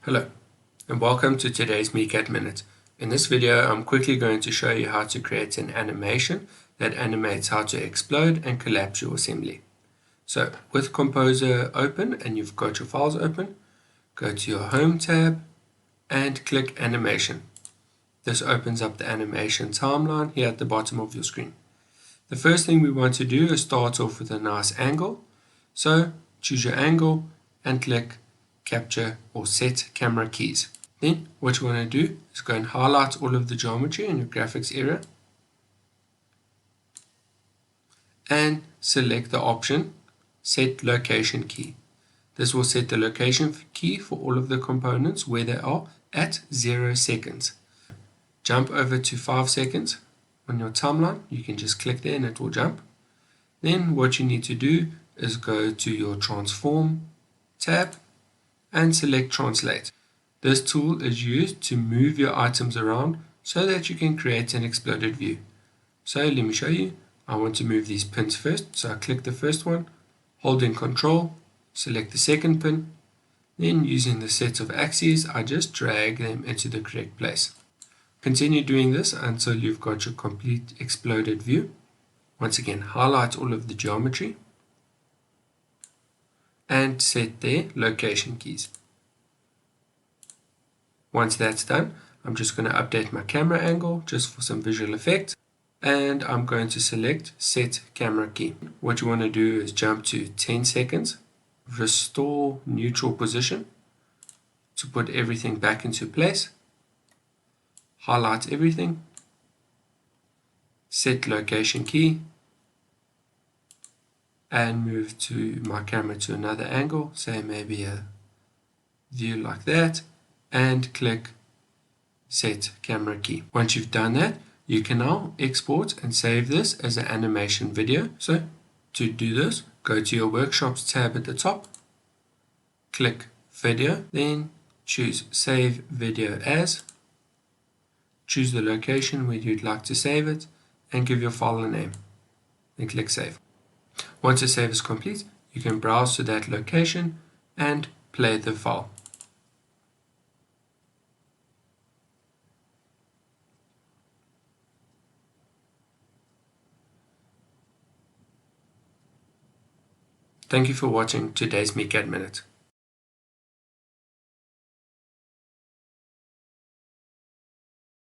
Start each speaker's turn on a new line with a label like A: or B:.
A: Hello and welcome to today's MecadMinute. In this video I'm quickly going to show you how to create an animation that animates how to explode and collapse your assembly. So with Composer open and you've got your files open, go to your Home tab and click Animation. This opens up the animation timeline here at the bottom of your screen. The first thing we want to do is start off with a nice angle. So choose your angle and click Capture or Set Camera Keys. Then what you want to do is go and highlight all of the geometry in your graphics area and select the option Set Location Key. This will set the location key for all of the components where they are at 0 seconds. Jump over to 5 seconds on your timeline. You can just click there and it will jump. Then what you need to do is go to your Transform tab and select Translate. This tool is used to move your items around so that you can create an exploded view. So let me show you. I want to move these pins first, so I click the first one, hold in Control, select the second pin, then using the sets of axes I just drag them into the correct place. Continue doing this until you've got your complete exploded view. Once again, highlight all of the geometry and set their location keys. Once that's done, I'm just going to update my camera angle just for some visual effects, and I'm going to select Set Camera Key. What you want to do is jump to 10 seconds, restore neutral position to put everything back into place, highlight everything, set location key, and move to my camera to another angle, say maybe a view like that, and click Set Camera Key. Once you've done that, you can now export and save this as an animation video. So to do this, go to your Workshops tab at the top, click Video, then choose Save Video As, choose the location where you'd like to save it, and give your file a name, then click Save. Once the save is complete, you can browse to that location and play the file. Thank you for watching today's MecadMinute.